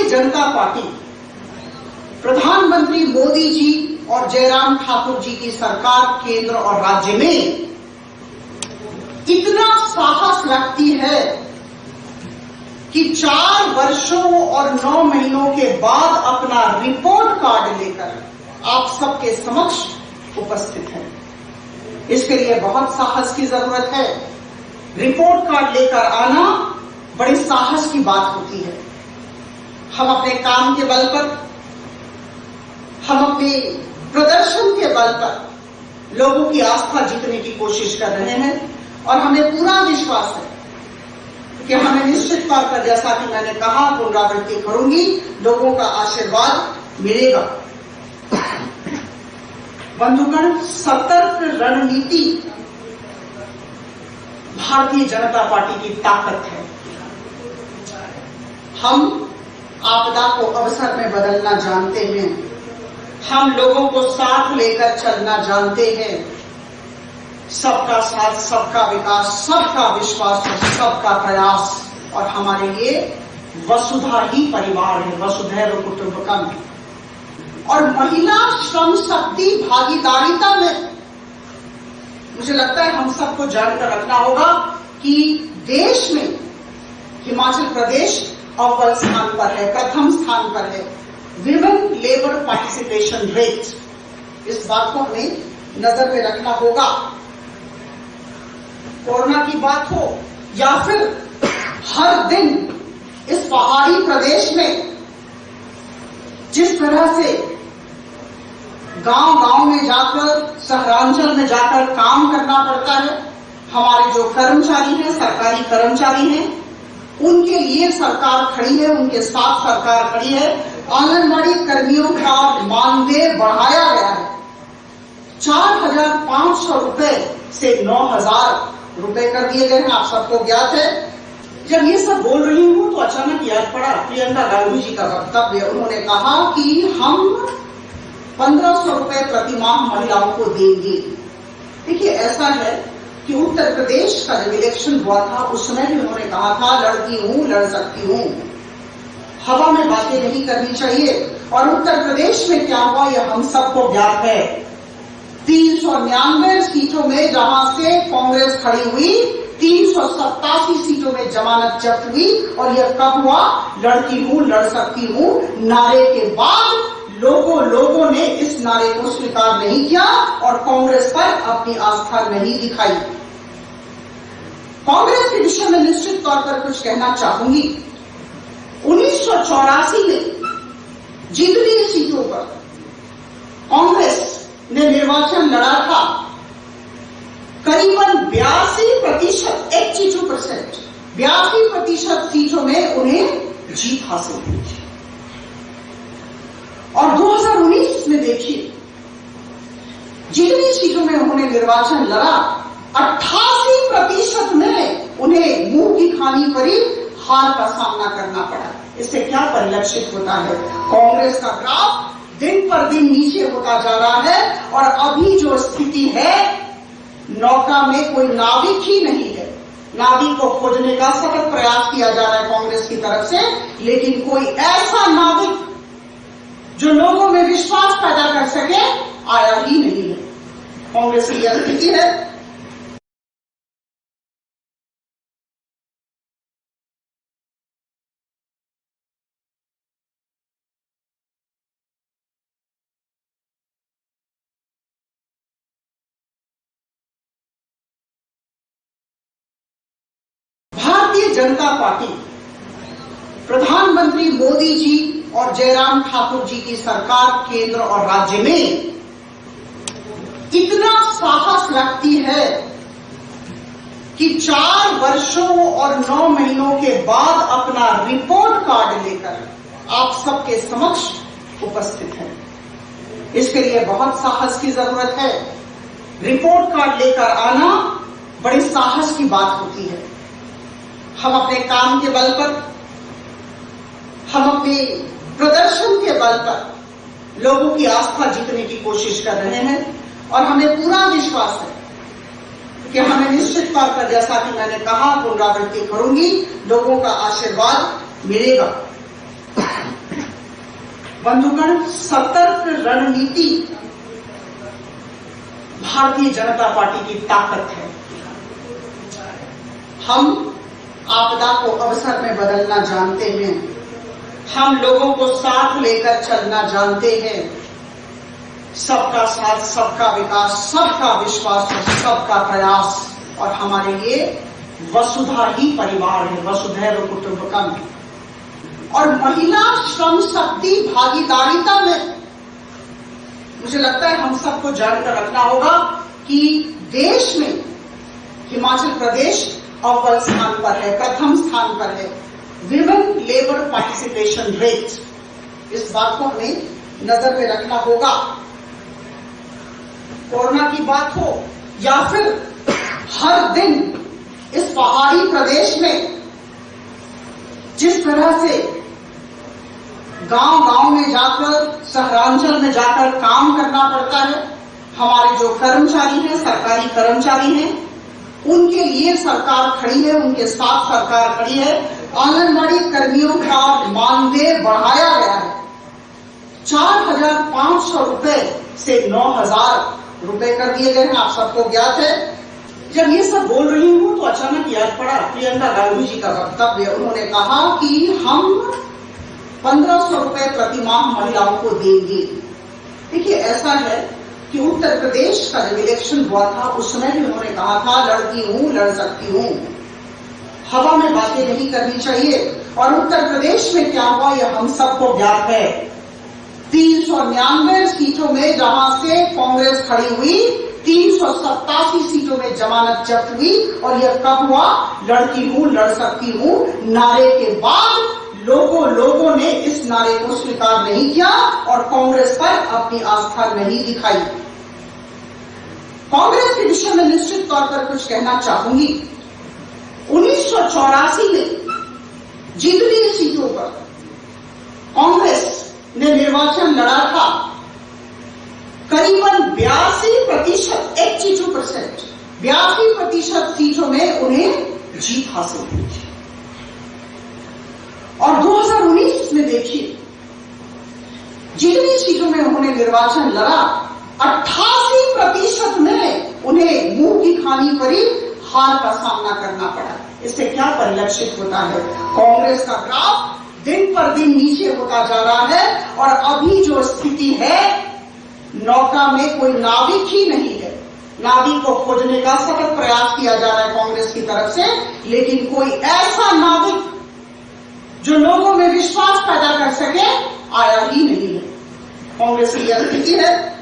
जनता party प्रधानमंत्री मोदी जी और जयराम ठाकुर जी की सरकार केंद्र और राज्य में इतना साहस रखती है कि 4 वर्षों और 9 महीनों के बाद अपना रिपोर्ट कार्ड लेकर आप सबके समक्ष उपस्थित है। इसके लिए बहुत साहस की जरूरत है। रिपोर्ट कार्ड लेकर आना बड़े साहस की बात होती है। हम अपने काम के बल पर, हम अपने प्रदर्शन के बल पर लोगों की आस्था जीतने की कोशिश कर रहे हैं और हमें पूरा विश्वास है कि हमें निश्चित तौर पर, जैसा कि मैंने कहा, पुनरावृत्ति करूंगी, लोगों का आशीर्वाद मिलेगा। बंधुगण, सतर्क रणनीति भारतीय जनता पार्टी की ताकत है। हम आपदा को अवसर में बदलना जानते हैं। हम लोगों को साथ लेकर चलना जानते हैं। सबका साथ, सबका विकास, सबका विश्वास और सबका प्रयास, और हमारे लिए वसुधा ही परिवार है, वसुधैव कुटुंबकम। और महिला श्रम शक्ति भागीदारिता में मुझे लगता है हम सबको जानकर रखना होगा कि देश में हिमाचल प्रदेश अव्वल स्थान पर है, प्रथम स्थान पर है विमेन लेबर पार्टिसिपेशन रेट। इस बात को हमें नजर में रखना होगा। कोरोना की बात हो या फिर हर दिन इस पहाड़ी प्रदेश में जिस तरह से गांव-गांव में जाकर, शहरांचल में जाकर काम करना पड़ता है, हमारे जो कर्मचारी हैं, सरकारी कर्मचारी हैं, उनके लिए सरकार खड़ी है, उनके साथ सरकार खड़ी है। आंगनबाड़ी कर्मियों का मानदेय बढ़ाया गया है। 4,500 रुपए से 9,000 रुपए कर दिए गए हैं। आप सबको ज्ञात है। जब ये सब बोल रही हूं तो अचानक याद पड़ा प्रियंका गांधी जी का वक्तव्य। उन्होंने कहा कि हम 1,500 रुपए प्रति माह महिलाओं को देंगे। देखिए, ऐसा है कि उत्तर प्रदेश का जब इलेक्शन हुआ था उस समय भी उन्होंने कहा था, लड़ती हूं, लड़ सकती हूं। हवा में बातें नहीं करनी चाहिए। और उत्तर प्रदेश में क्या हुआ यह हम सबको ज्ञात है। 399 सीटों में जहां से कांग्रेस खड़ी हुई, 387 सीटों में जमानत जब्त हुई। और यह कब हुआ? लड़ती हूं, लड़ सकती हूं नारे के बाद लोगों ने इस नारे को स्वीकार नहीं किया और कांग्रेस पर अपनी आस्था नहीं दिखाई। कांग्रेस के विषय में निश्चित तौर पर कुछ कहना चाहूंगी। 1984 में जितनी सीटों पर कांग्रेस ने निर्वाचन लड़ा था, करीबन 82%, 82% सीटों में उन्हें जीत हासिल हुई थी। और 2019 में देखिए, जितनी सीटों में उन्होंने निर्वाचन लड़ा, 88% में उन्हें मुंह की खानी पड़ी, हार का सामना करना पड़ा। इससे क्या परिलक्षित होता है? कांग्रेस का ग्राफ दिन पर दिन नीचे होता जा रहा है और अभी जो स्थिति है, नौका में कोई नाविक ही नहीं है। नाविक को खोजने का सतत प्रयास किया जा रहा है कांग्रेस की तरफ से, लेकिन कोई ऐसा नाविक जो लोगों में विश्वास पैदा कर सके आया ही नहीं है। कांग्रेस की यह स्थिति है। भारतीय जनता पार्टी प्रधानमंत्री मोदी जी और जयराम ठाकुर जी की सरकार केंद्र और राज्य में इतना साहस रखती है कि 4 वर्षों और 9 महीनों के बाद अपना रिपोर्ट कार्ड लेकर आप सबके समक्ष उपस्थित है। इसके लिए बहुत साहस की जरूरत है। रिपोर्ट कार्ड लेकर आना बड़े साहस की बात होती है। हम अपने काम के बल पर, हम अपने प्रदर्शन के बल पर लोगों की आस्था जीतने की कोशिश कर रहे हैं और हमें पूरा विश्वास है कि हमें निश्चित तौर पर, जैसा कि मैंने कहा, पुनरावृत्ति करूंगी, लोगों का आशीर्वाद मिलेगा। बंधुगण, सतर्क रणनीति भारतीय जनता पार्टी की ताकत है। हम आपदा को अवसर में बदलना जानते हैं, हम लोगों को साथ लेकर चलना जानते हैं। सबका साथ, सबका विकास, सबका विश्वास और सबका प्रयास, और हमारे लिए वसुधा ही परिवार है, वसुधैव कुटुंबकम। और महिला श्रम शक्ति भागीदारिता में मुझे लगता है हम सबको जानकर रखना होगा कि देश में हिमाचल प्रदेश अव्वल स्थान पर है, प्रथम स्थान पर है विमेन लेबर पार्टिसिपेशन रेट। इस बात को हमें नजर में रखना होगा। कोरोना की बात हो या फिर हर दिन इस पहाड़ी प्रदेश में जिस तरह से गांव-गांव में जाकर, शहरांचल में जाकर काम करना पड़ता है, हमारे जो कर्मचारी हैं, सरकारी कर्मचारी हैं, उनके लिए सरकार खड़ी है, उनके साथ सरकार खड़ी है। आंगनबाड़ी कर्मियों का मानदेय बढ़ाया गया है, 4,500 रुपए से 9,000 रुपए कर दिए गए हैं। आप सबको ज्ञात है। जब ये सब बोल रही हूं तो अचानक याद पड़ा प्रियंका गांधी जी का वक्तव्य। उन्होंने कहा कि हम 1,500 रुपए प्रति माह महिलाओं को देंगे। देखिए, ऐसा है कि उत्तर प्रदेश का जब इलेक्शन हुआ था उस समय भी उन्होंने कहा था लड़ती हूं, लड़ सकती हूं, हवा में बातें नहीं करनी चाहिए। और उत्तर प्रदेश में क्या हुआ ये हम सबको ज्ञात है। 399 सीटों में जहां से कांग्रेस खड़ी हुई, 387 सीटों में जमानत जब्त हुई। और यह कब हुआ? लड़ती हूं, लड़ सकती हूं नारे के बाद लोगों ने इस नारे को स्वीकार नहीं किया और कांग्रेस पर अपनी आस्था नहीं दिखाई। कांग्रेस के विषय में निश्चित तौर पर कुछ कहना चाहूंगी। 1984 में जितनी सीटों पर कांग्रेस ने निर्वाचन लड़ा था, करीबन 82%, 82% सीटों में उन्हें जीत हासिल हुई थी। और 2019 में देखिए जितनी सीटों में उन्होंने निर्वाचन लड़ा, 88% में उन्हें मुंह की खानी पड़ी, हार का सामना करना पड़ा। इससे क्या परिलक्षित होता है? कांग्रेस का ग्राफ दिन पर दिन नीचे होता जा रहा है। और अभी जो स्थिति है, नौका में कोई नाविक ही नहीं है। नाविक को खोजने का सतत प्रयास किया जा रहा है कांग्रेस की तरफ से, लेकिन कोई ऐसा नाविक जो लोगों में विश्वास पैदा कर सके आया ही नहीं है। कांग्रेस की यह स्थिति है।